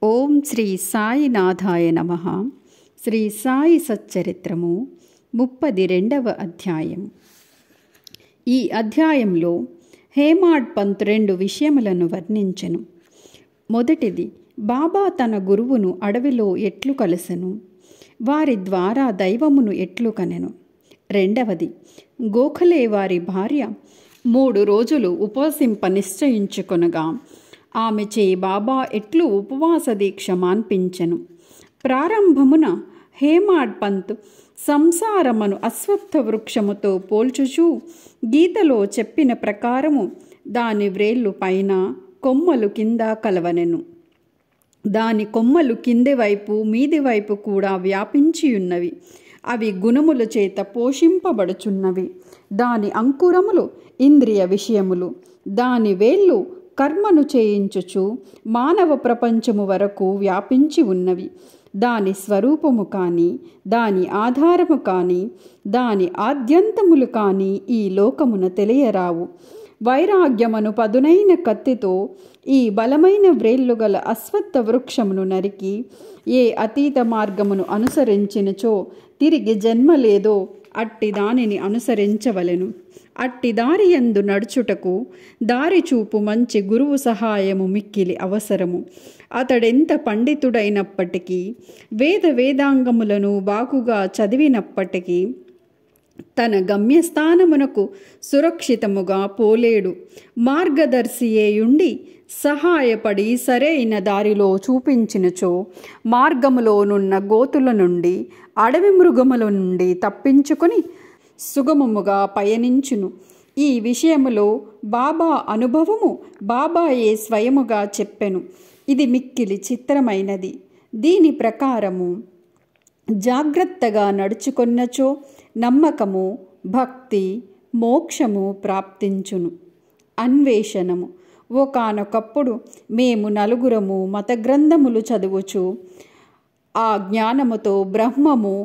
ఓం శ్రీ సాయినాథాయ నమః. శ్రీ సాయి సచ్చరిత్రము 32వ అధ్యాయం. ఈ అధ్యాయంలో హేమాడ్ పంత్ 2 విషయములను వర్ణించెను. మొదటిది, బాబా తన గురువును అడవిలో ఎట్లు కలసెను, వారి ద్వారా దైవమును ఎట్లు కనెను. రెండవది, గోఖలే వారి భార్య 3 రోజులు ఉపవసింప నిశ్చయించుకొనగా ఆమెచే బాబా ఎట్లు ఉపవాస దీక్ష మాన్పించెను. ప్రారంభమున హేమాడ్ పంత్ సంసారమును అశ్వత్థ వృక్షముతో పోల్చుచూ గీతలో చెప్పిన ప్రకారము దాని వ్రేళ్ళు పైన కొమ్మలు కింద కలవనెను. దాని కొమ్మలు కింది వైపు మీది వైపు కూడా వ్యాపించియున్నవి. అవి గుణముల చేత పోషింపబడుచున్నవి. దాని అంకురములు ఇంద్రియ విషయములు. దాని వేళ్ళు కర్మను చేయించుచు మానవ ప్రపంచము వరకు వ్యాపించి ఉన్నవి. దాని స్వరూపము కానీ, దాని ఆధారము కానీ, దాని ఆద్యంతములు కానీ ఈ లోకమున తెలియరావు. వైరాగ్యమును పదునైన కత్తితో ఈ బలమైన వ్రేళ్ళు గల అశ్వత్థ వృక్షమును నరికి ఏ అతీత మార్గమును అనుసరించినచో తిరిగి జన్మ లేదో అట్టి దానిని అనుసరించవలెను. అట్టి దారి యందు నడుచుటకు దారి చూపు మంచి గురువు సహాయము మిక్కిలి అవసరము. అతడెంత పండితుడైనప్పటికీ, వేదాంగములను బాగుగా చదివినప్పటికీ తన గమ్యస్థానమునకు సురక్షితముగా పోలేడు. మార్గదర్శియేయుండి సహాయపడి సరైన దారిలో చూపించినచో మార్గములోనున్న గోతుల నుండి, అడవి మృగముల నుండి తప్పించుకొని సుగమముగా పయనించును. ఈ విషయములో బాబా అనుభవము బాబాయే స్వయముగా చెప్పెను. ఇది మిక్కిలి చిత్రమైనది. దీని ప్రకారము జాగ్రత్తగా నడుచుకొన్నచో నమ్మకము, భక్తి, మోక్షము ప్రాప్తించును. అన్వేషణము. ఒకానొకప్పుడు మేము 4 మత గ్రంథములు చదువుచు ఆ జ్ఞానముతో బ్రహ్మము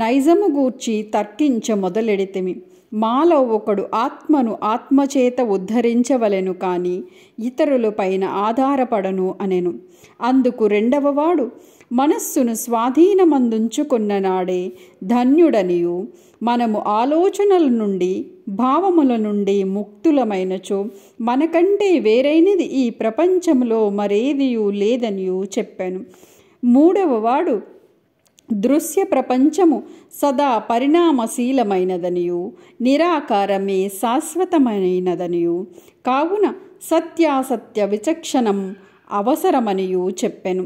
నైజము గూర్చి తర్కించ మొదలెడితిమి. మాలో ఒకడు ఆత్మను ఆత్మచేత ఉద్ధరించవలెను కానీ ఇతరులపైన ఆధారపడను అనెను. అందుకు రెండవవాడు, మనస్సును స్వాధీనమందుంచుకున్న నాడే ధన్యుడనియు, మనము ఆలోచనల నుండి భావముల నుండి ముక్తులమైనచో మనకంటే వేరైనది ఈ ప్రపంచంలో మరేదియూ లేదనియు చెప్పాను. మూడవవాడు, దృశ్య ప్రపంచము సదా పరిణామశీలమైనదనియు, నిరాకారమే శాశ్వతమైనదనియు, కావున సత్యాసత్య విచక్షణం అవసరమనియు చెప్పెను.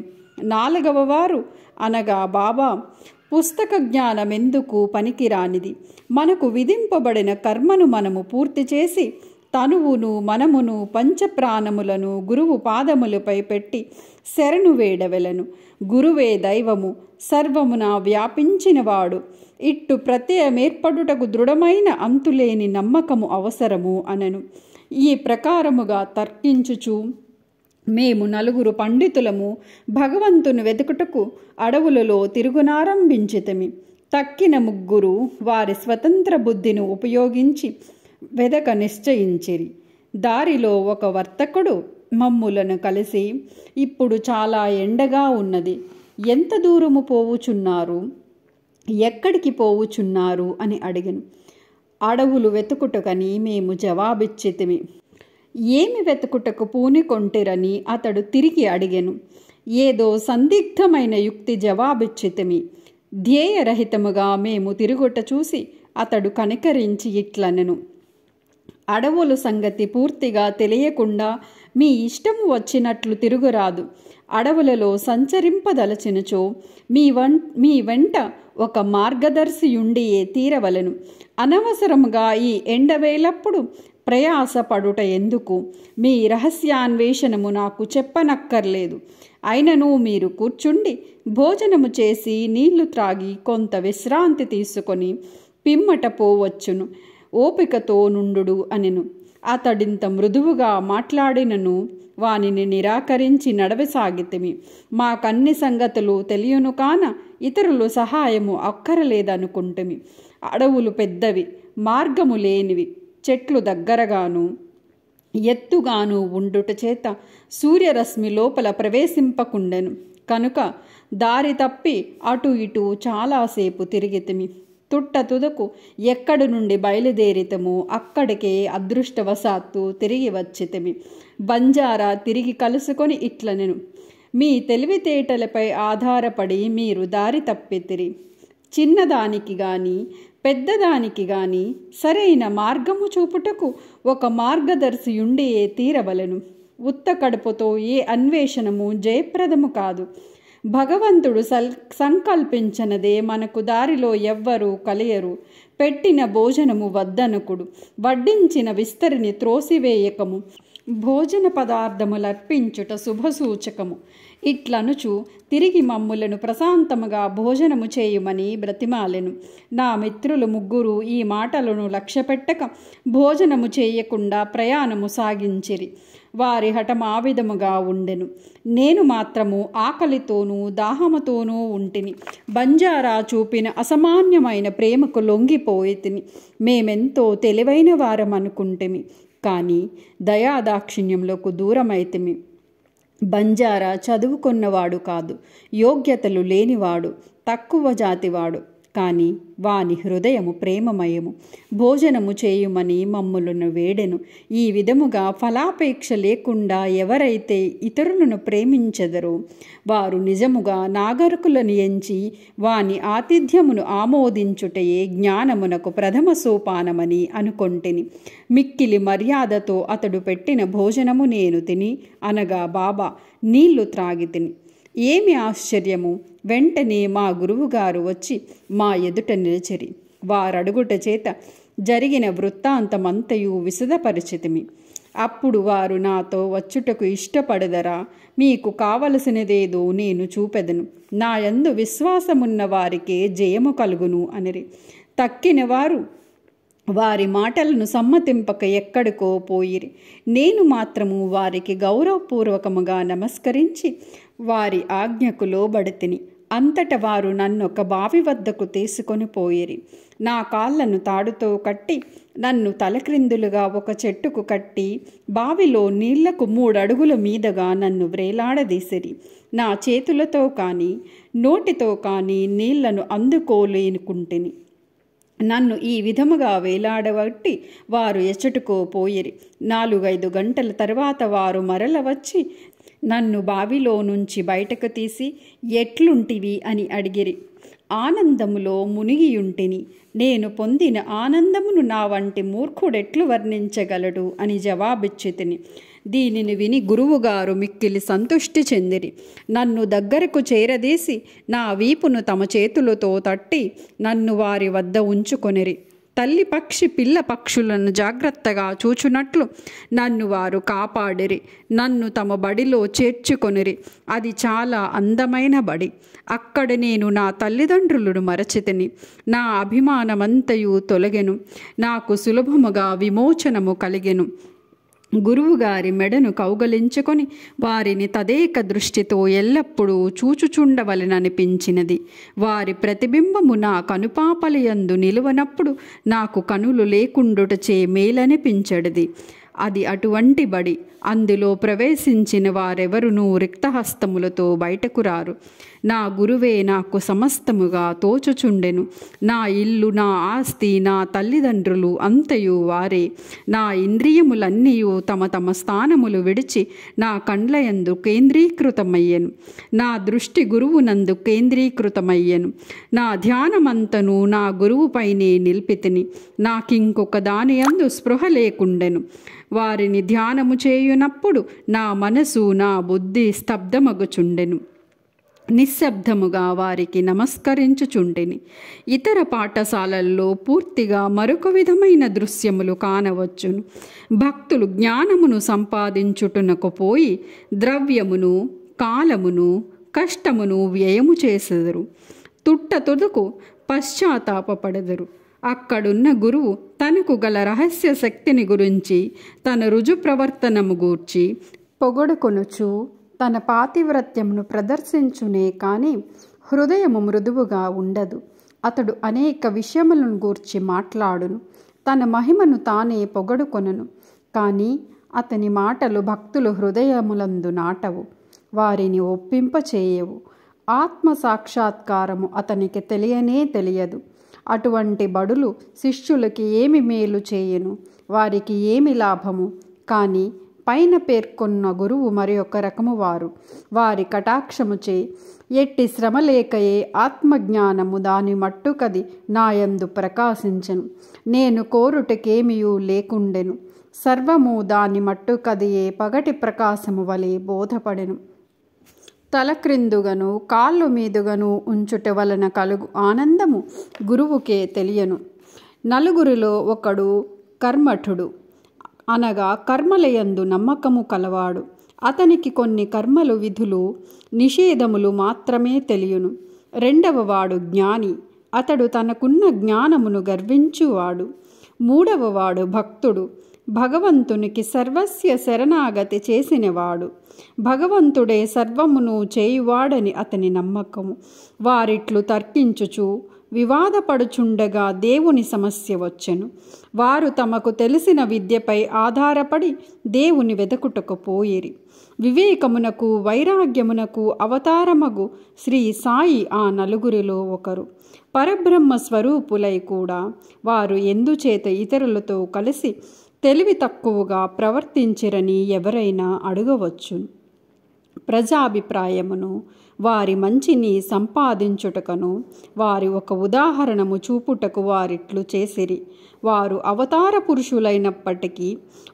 4వ వారు అనగా బాబా, పుస్తక జ్ఞానమెందుకు పనికిరానిది. మనకు విధింపబడిన కర్మను మనము పూర్తి చేసి తనువును మనమును పంచప్రాణములను గురువు పాదములపై పెట్టి శరణు వేడవెలను. గురువే దైవము, సర్వమున వ్యాపించినవాడు. ఇట్టు ప్రత్యయమేర్పడుటకు దృఢమైన అంతులేని నమ్మకము అవసరము అనెను. ఈ ప్రకారముగా తర్కించుచు మేము 4 పండితులము భగవంతుని వెతుకుటకు అడవులలో తిరుగునారంభించితిమి. తక్కిన 3 వారి స్వతంత్ర బుద్ధిని ఉపయోగించి వెదక నిశ్చయించిరి. దారిలో ఒక వర్తకుడు మమ్ములను కలిసి, ఇప్పుడు చాలా ఎండగా ఉన్నది, ఎంత దూరము పోవుచున్నారు, ఎక్కడికి పోవుచున్నారు అని అడిగెను. అడవులు వెతుకుటకని మేము జవాబిచ్చితిమి. ఏమి వెతుకుటకు పూనికొంటిరని అతడు తిరిగి అడిగెను. ఏదో సందిగ్ధమైన యుక్తి జవాబిచ్చితిమి. ధ్యేయరహితముగా మేము తిరుగుట చూసి అతడు కనికరించి ఇట్లనెను, అడవుల సంగతి పూర్తిగా తెలియకుండా మీ ఇష్టము వచ్చినట్లు తిరుగురాదు. అడవులలో సంచరింపదలచినచో మీ వెంట ఒక మార్గదర్శియుండియే తీరవలెను. అనవసరముగా ఈ ఎండవేలప్పుడు ప్రయాసపడుట ఎందుకు? మీ రహస్యాన్వేషణము నాకు చెప్పనక్కర్లేదు. అయినను మీరు కూర్చుండి భోజనము చేసి నీళ్లు త్రాగి కొంత విశ్రాంతి తీసుకొని పిమ్మట పోవచ్చును. ఓపికతో నుండు అనెను. అతడింత మృదువుగా మాట్లాడినను వానిని నిరాకరించి నడవసాగితిమి. మాకన్ని సంగతులు తెలియను కాన ఇతరులు సహాయము అక్కరలేదనుకుంటుమి. అడవులు పెద్దవి, మార్గము లేనివి, చెట్లు దగ్గరగాను ఎత్తుగాను ఉండుట చేత సూర్యరశ్మి లోపల ప్రవేశింపకుండెను. కనుక దారి తప్పి అటు ఇటు చాలాసేపు తిరిగితిమి. తుట్ట తుదకు ఎక్కడి నుండి బయలుదేరితమో అక్కడికే అదృష్టవశాత్తు తిరిగి వచ్చితిమి. బంజారా తిరిగి కలుసుకొని ఇట్లనెను, మీ తెలివితేటలపై ఆధారపడి మీరు దారి తప్పితిరి. చిన్నదానికి గాని పెద్దదానికి గాని సరైన మార్గము చూపుటకు ఒక మార్గదర్శియుండియే తీరవలెను. ఉత్త కడుపుతో ఏ అన్వేషణము జయప్రదము కాదు. భగవంతుడు సంకల్పించనదే మనకు దారిలో ఎవ్వరూ కలియరు. పెట్టిన భోజనము వద్దనుకుడు, వడ్డించిన విస్తరిని త్రోసివేయకము, భోజన పదార్థములర్పించుట శుభసూచకము. ఇట్లనుచు తిరిగి మమ్ములను ప్రశాంతముగా భోజనము చేయుమని బ్రతిమాలెను. నా మిత్రులు ముగ్గురు ఈ మాటలను లక్ష్యపెట్టక భోజనము చేయకుండా ప్రయాణము సాగించిరి. వారి హఠం ఆ విధముగా ఉండెను. నేను మాత్రము ఆకలితోనూ దాహముతోనూ ఉంటిని. బంజారా చూపిన అసామాన్యమైన ప్రేమకు లొంగిపోయితిని. మేమెంతో తెలివైన వారమనుకుంటేమి, కానీ దయాదాక్షిణ్యములకు దూరమైతిమి. బంజారా చదువుకున్నవాడు కాదు, యోగ్యతలు లేనివాడు, తక్కువ జాతివాడు. కానీ వాని హృదయము ప్రేమమయము. భోజనము చేయుమని మమ్ములను వేడెను. ఈ విధముగా ఫలాపేక్ష లేకుండా ఎవరైతే ఇతరులను ప్రేమించెదరో వారు నిజముగా నాగరికులను ఎంచి వాని ఆతిథ్యమును ఆమోదించుటయే జ్ఞానమునకు ప్రథమ సోపానమని అనుకొంటిని. మిక్కిలి మర్యాదతో అతడు పెట్టిన భోజనము నేను తిని, అనగా బాబా నీళ్లు త్రాగి తిని. ఏమి ఆశ్చర్యము! వెంటనే మా గురువుగారు వచ్చి మా ఎదుట నిలిచిరి. వారడుగుట చేత జరిగిన వృత్తాంతమంతయు విశదపరిచితిమి. అప్పుడు వారు నాతో వచ్చుటకు ఇష్టపడదరా? మీకు కావలసినదేదో నేను చూపెదను. నా యందు విశ్వాసమున్న వారికే జయము కలుగును అనిరి. తక్కిన వారు వారి మాటలను సమ్మతింపక ఎక్కడికో పోయిరి. నేను మాత్రము వారికి గౌరవపూర్వకముగా నమస్కరించి వారి ఆజ్ఞకు లోబడితిని. అంతట వారు నన్నొక బావి వద్దకు తీసుకొని పోయిరి. నా కాళ్లను తాడుతో కట్టి నన్ను తలక్రిందులుగా ఒక చెట్టుకు కట్టి బావిలో నీళ్లకు 3 అడుగుల మీదగా నన్ను వ్రేలాడదీసిరి. నా చేతులతో కానీ నోటితో కానీ నీళ్లను అందుకోలేనుకుంటిని. నన్ను ఈ విధముగా వేలాడబట్టి వారు ఎచ్చటుకో పోయిరి. 4-5 గంటల తర్వాత వారు మరల వచ్చి నన్ను బావిలో నుంచి బయటకు తీసి ఎట్లుంటివి అని అడిగిరి. ఆనందములో మునిగియుంటిని. నేను పొందిన ఆనందమును నా వంటి మూర్ఖుడెట్లు వర్ణించగలడు అని జవాబిచ్చితిని. దీనిని విని గురువుగారు మిక్కిలి సంతుష్టి చెందిరి. నన్ను దగ్గరకు చేరదీసి నా వీపును తమ చేతులతో తట్టి నన్ను వారి వద్ద ఉంచుకొనిరి. తల్లి పక్షి పిల్ల పక్షులను జాగ్రత్తగా చూచునట్లు నన్ను వారు కాపాడిరి. నన్ను తమ బడిలో చేర్చుకొనిరి. అది చాలా అందమైన బడి. అక్కడ నేను నా తల్లిదండ్రులను మరచితిని. నా అభిమానమంతయు తొలగెను. నాకు సులభముగా విమోచనము కలిగెను. గురువుగారి మెడను కౌగలించుకొని వారిని తదేక దృష్టితో ఎల్లప్పుడూ చూచుచుండవలెననిపించినది. వారి ప్రతిబింబము నా కనుపాపలయందు నిలువనప్పుడు నాకు కనులు లేకుండుటచే మేలనిపించడిది. అది అటువంటి బడి. అందులో ప్రవేశించిన వారెవరునూ రిక్తహస్తములతో బయటకు రారు. నా గురువే నాకు సమస్తముగా తోచుచుండెను. నా ఇల్లు, నా ఆస్తి, నా తల్లిదండ్రులు అంతయు వారే. నా ఇంద్రియములన్నీయు తమ తమ స్థానములు విడిచి నా కండ్లయందు కేంద్రీకృతమయ్యెను. నా దృష్టి గురువునందు కేంద్రీకృతమయ్యెను. నా ధ్యానమంతను నా గురువుపైనే నిలిపితిని. నాకింకొక దానియందు స్పృహ లేకుండెను. వారిని ధ్యానము చేయునప్పుడు నా మనసు, నా బుద్ధి స్తబ్దమగుచుండెను. నిశ్శబ్దముగా వారికి నమస్కరించుచుంటిని. ఇతర పాఠశాలల్లో పూర్తిగా మరొక విధమైన దృశ్యములు కానవచ్చును. భక్తులు జ్ఞానమును సంపాదించుటనకు పోయి ద్రవ్యమును, కాలమును, కష్టమును వ్యయము చేసెదరు. తుదకు పశ్చాత్తాపపడెదరు. అక్కడున్న గురువు తనకు గల రహస్య శక్తిని గురించి, తన రుజు ప్రవర్తనము గూర్చి పొగడుకొనుచు తన పాతివ్రత్యమును ప్రదర్శించునే కానీ హృదయము మృదువుగా ఉండదు. అతడు అనేక విషయములను గూర్చి మాట్లాడును. తన మహిమను తానే పొగడుకొనను. కానీ అతని మాటలు భక్తుల హృదయములందు నాటవు. వారిని ఒప్పింపచేయవు. ఆత్మ సాక్షాత్కారము అతనికి తెలియనే తెలియదు. అటువంటి బడులు శిష్యులకి ఏమి మేలు చేయను, వారికి ఏమి లాభము? కానీ పైన పేర్కొన్న గురువు మరి ఒక రకము వారు. వారి కటాక్షముచే ఎట్టి శ్రమ లేకయే ఆత్మజ్ఞానము దాని మట్టుకది నాయందు ప్రకాశించెను. నేను కోరుటకేమియూ లేకుండెను. సర్వము దాని మట్టుకదియే పగటి ప్రకాశము వలె బోధపడెను. తల క్రిందుగను కాళ్ళు మీదుగను ఉంచుట వలన కలుగు ఆనందము గురువుకే తెలియను. నలుగురిలో ఒకడు కర్మఠుడు, అనగా కర్మలయందు నమ్మకము కలవాడు. అతనికి కొన్ని కర్మలు, విధులు, నిషేధములు మాత్రమే తెలియను. రెండవ వాడు జ్ఞాని, అతడు తనకున్న జ్ఞానమును గర్వించువాడు. మూడవ వాడు భక్తుడు, భగవంతునికి సర్వస్య శరణాగతి చేసినవాడు. భగవంతుడే సర్వమును చేయువాడని అతని నమ్మకము. వారిట్లు తర్కించుచు వివాదపడుచుండగా దేవుని సమస్య వచ్చెను. వారు తమకు తెలిసిన విద్యపై ఆధారపడి దేవుని వెదకుటకు పోయిరి. వివేకమునకు వైరాగ్యమునకు అవతారమగు శ్రీ సాయి ఆ నలుగురిలో ఒకరు. పరబ్రహ్మ స్వరూపులై కూడా వారు ఎందుచేత ఇతరులతో కలిసి తెలివి తక్కువగా ప్రవర్తించిరని ఎవరైనా అడగవచ్చు. ప్రజాభిప్రాయమును వారి మంచిని సంపాదించుటకను వారి ఒక ఉదాహరణము చూపుటకు వారిట్లు చేసిరి. వారు అవతార పురుషులైనప్పటికీ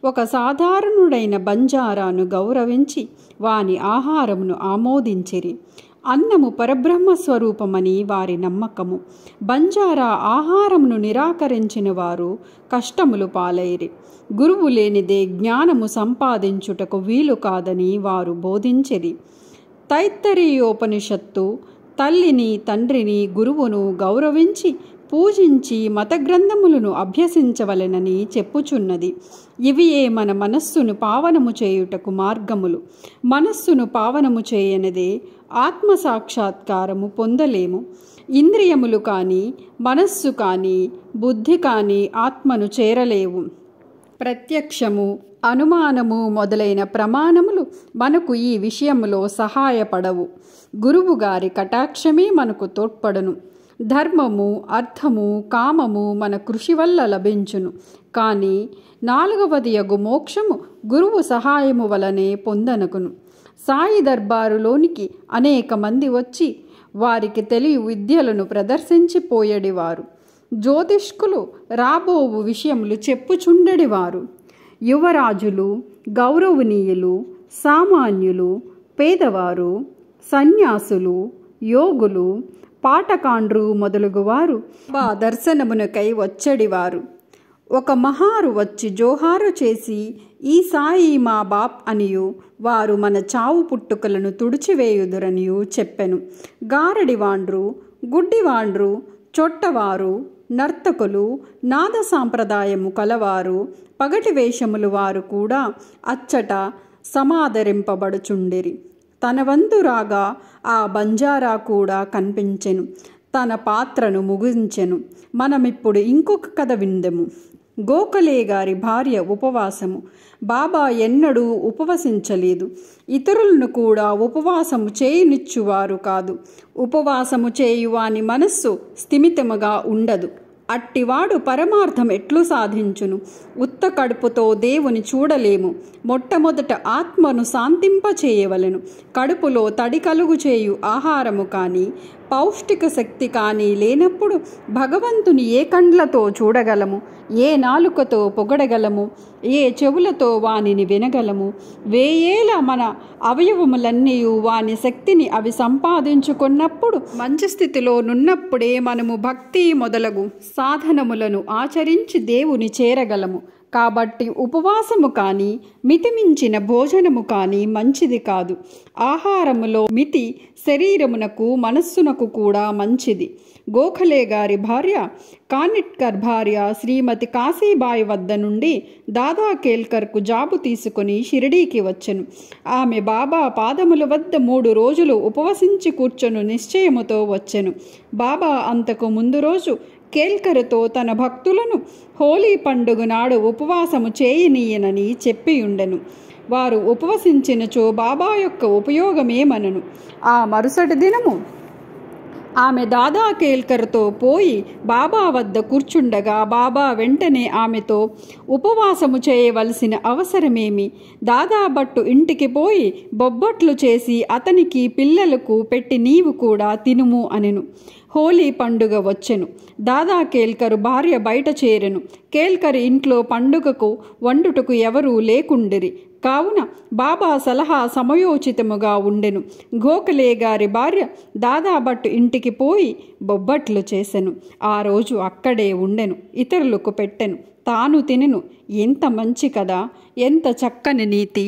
ఒక సాధారణుడైన బంజారాను గౌరవించి వాని ఆహారమును ఆమోదించిరి. అన్నము పరబ్రహ్మ స్వరూపమని వారి నమ్మకము. బంజారా ఆహారమును నిరాకరించిన వారు కష్టములు పాలైరి. గురువు లేనిదే జ్ఞానము సంపాదించుటకు వీలు కాదని వారు బోధించిరి. తైత్తరీయోపనిషత్తు తల్లిని, తండ్రిని, గురువును గౌరవించి పూజించి మత గ్రంథములను అభ్యసించవలెనని చెప్పుచున్నది. ఇవియే మన మనస్సును పావనము చేయుటకు మార్గములు. మనస్సును పావనము చేయనిదే ఆత్మసాక్షాత్కారము పొందలేము. ఇంద్రియములు కానీ, మనస్సు కానీ, బుద్ధి కానీ ఆత్మను చేరలేవు. ప్రత్యక్షము, అనుమానము మొదలైన ప్రమాణములు మనకు ఈ విషయములో సహాయపడవు. గురువుగారి కటాక్షమే మనకు తోడ్పడును. ధర్మము, అర్థము, కామము మన కృషి వల్ల లభించును. కానీ నాలుగవదియగు మోక్షము గురువు సహాయము వలనే పొందనకును. సాయి దర్బారులోనికి అనేక మంది వచ్చి వారికి తెలియ విద్యలను ప్రదర్శించిపోయేడివారు. జ్యోతిష్కులు రాబోవు విషయములు చెప్పుచుండెడివారు. యువరాజులు, గౌరవనీయులు, సామాన్యులు, పేదవారు, సన్యాసులు, యోగులు, పాటకాండ్రు మొదలుగువారు దర్శనమునకై వచ్చడివారు. ఒక మహారు వచ్చి జోహారు చేసి ఈ సాయి మా బాప్ అనియు వారు మన చావు పుట్టుకలను తుడిచివేయుదురనియు చెప్పెను. గారడివాండ్రు, గుడ్డివాండ్రు, చొట్టవారు, నర్తకులు, నాద సాంప్రదాయము కలవారు, పగటి వేషములు వారు కూడా అచ్చట సమాదరింపబడుచుండిరి. తన వంతు రాగా ఆ బంజారా కూడా కనిపించెను. తన పాత్రను ముగించెను. మనమిప్పుడు ఇంకొక కథ విందెము. గోఖలే గారి భార్య ఉపవాసము. బాబా ఎన్నడూ ఉపవసించలేదు. ఇతరులను కూడా ఉపవాసము చేయనిచ్చువారు కాదు. ఉపవాసము చేయువాని మనస్సు స్థిమితముగా ఉండదు. అట్టివాడు పరమార్థం ఎట్లు సాధించును? ఉత్త కడుపుతో దేవుని చూడలేము. మొట్టమొదట ఆత్మను శాంతింపచేయవలెను. కడుపులో తడి కలుగు చేయు ఆహారము కానీ, పౌష్టిక శక్తి కానీ లేనప్పుడు భగవంతుని ఏ కండ్లతో చూడగలము? ఏ నాలుకతో పొగడగలము? ఏ చెవులతో వానిని వినగలము? వేయేల మన అవయవములన్నీ వాని శక్తిని అవి సంపాదించుకున్నప్పుడు, మంచి స్థితిలో నున్నప్పుడే మనము భక్తి మొదలగు సాధనములను ఆచరించి దేవుని చేరగలము. కాబట్టి ఉపవాసము కానీ, మితిమించిన భోజనము కానీ మంచిది కాదు. ఆహారములో మితి శరీరమునకు, మనస్సునకు కూడా మంచిది. గోఖలే గారి భార్య, కానిట్కర్ భార్య శ్రీమతి కాశీబాయి వద్ద నుండి దాదా కేల్కర్కు జాబు తీసుకుని షిరిడీకి వచ్చెను. ఆమె బాబా పాదముల వద్ద 3 రోజులు ఉపవసించి కూర్చొని నిశ్చయముతో వచ్చెను. బాబా అంతకు ముందు రోజు కేల్కర్తో తన భక్తులను హోలీ పండుగ నాడు ఉపవాసము చేయనీయనని చెప్పియుండెను. వారు ఉపవసించినచో బాబా యొక్క ఉపయోగమేమనను. ఆ మరుసటి దినము ఆమె దాదా కేల్కర్తో పోయి బాబా వద్ద కూర్చుండగా బాబా వెంటనే ఆమెతో, ఉపవాసము చేయవలసిన అవసరమేమి? దాదా భట్టు ఇంటికి పోయి బొబ్బట్లు చేసి అతనికి పిల్లలకు పెట్టి నీవు కూడా తినుము అనెను. హోలీ పండుగ వచ్చెను. దాదా కేల్కరు భార్య బయట చేరెను. కేల్కర్ ఇంట్లో పండుగకు వండుటకు ఎవరూ లేకుండిరి. కావున బాబా సలహా సమయోచితముగా ఉండెను. గోఖలే గారి భార్య దాదాభట్టు ఇంటికి పోయి బొబ్బట్లు చేసెను. ఆ రోజు అక్కడే ఉండెను. ఇతరులకు పెట్టెను. తాను తినెను. ఎంత మంచి కదా, ఎంత చక్కని నీతి!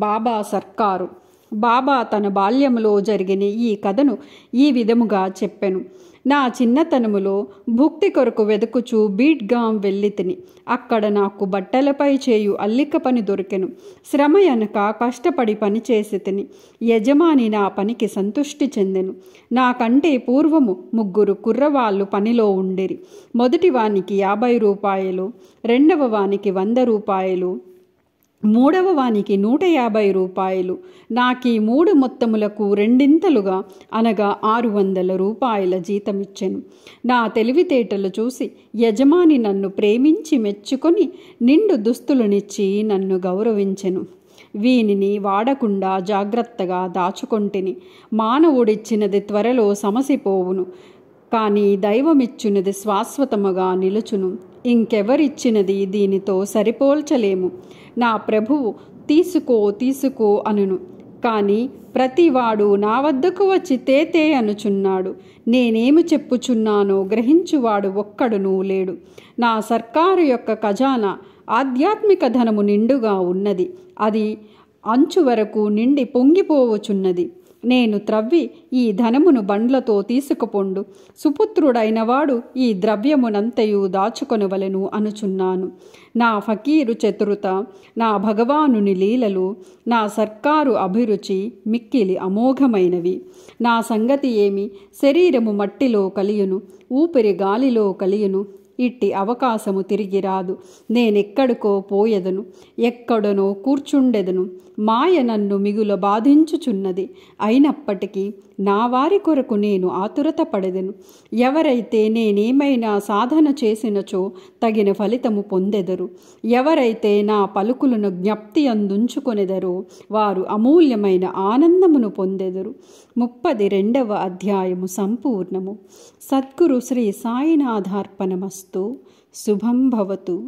బాబా సర్కారు. బాబా తన బాల్యములో జరిగిన ఈ కథను ఈ విధముగా చెప్పెను. నా చిన్నతనములో భుక్తి కొరకు వెదుకుచూ బీడ్గాం వెళ్ళి తిని. అక్కడ నాకు బట్టలపై చేయు అల్లిక పని దొరికెను. శ్రమ అనక కష్టపడి పని చేసి తిని. యజమాని నా పనికి సంతుష్టి చెందెను. నాకంటే పూర్వము 3 కుర్రవాళ్ళు పనిలో ఉండిరి. మొదటి వానికి 50 రూపాయలు, రెండవ వానికి 100 రూపాయలు, మూడవ వానికి 150 రూపాయలు. నాకీ 3 మొత్తములకు రెండింతలుగా అనగా 600 రూపాయల జీతమిచ్చెను. నా తెలివితేటలు చూసి యజమాని నన్ను ప్రేమించి మెచ్చుకొని నిండు దుస్తులనిచ్చి నన్ను గౌరవించెను. వీనిని వాడకుండా జాగ్రత్తగా దాచుకొంటిని. మానవుడిచ్చినది త్వరలో సమసిపోవును, కానీ దైవమిచ్చినది శాశ్వతముగా నిలుచును. ఇంకెవరిచ్చినది దీనితో సరిపోల్చలేము. నా ప్రభువు తీసుకో తీసుకో అనును, కానీ ప్రతివాడు నా వద్దకు వచ్చి తేతే అనుచున్నాడు. నేనేమి చెప్పుచున్నానో గ్రహించువాడు ఒక్కడునూ లేడు. నా సర్కారు యొక్క ఖజానా ఆధ్యాత్మిక ధనము నిండుగా ఉన్నది. అది అంచు వరకు నిండి పొంగిపోవచున్నది. నేను త్రవ్వి ఈ ధనమును బండ్లతో తీసుకుపొండు. సుపుత్రుడైన వాడు ఈ ద్రవ్యమునంతయు దాచుకొనవలెను అనుచున్నాను. నా ఫకీరు చతురత, నా భగవానుని లీలలు, నా సర్కారు అభిరుచి మిక్కిలి అమోఘమైనవి. నా సంగతి ఏమి? శరీరము మట్టిలో కలియును, ఊపిరి గాలిలో కలియును. ఇట్టి అవకాశము తిరిగి రాదు. నేనెక్కడికో పోయెదను, ఎక్కడనో కూర్చుండెదను. మాయ నన్ను మిగుల బాధించుచున్నది. అయినప్పటికీ నా వారి కొరకు నేను ఆతురత పడెదను. ఎవరైతే నేనేమైనా సాధన చేసినచో తగిన ఫలితము పొందెదరు. ఎవరైతే నా పలుకులను జ్ఞప్తి అందుంచుకొనెదరో వారు అమూల్యమైన ఆనందమును పొందెదరు. 32వ అధ్యాయము సంపూర్ణము. సద్గురు శ్రీ సాయినాథార్పణమస్తు. శుభం భవతు.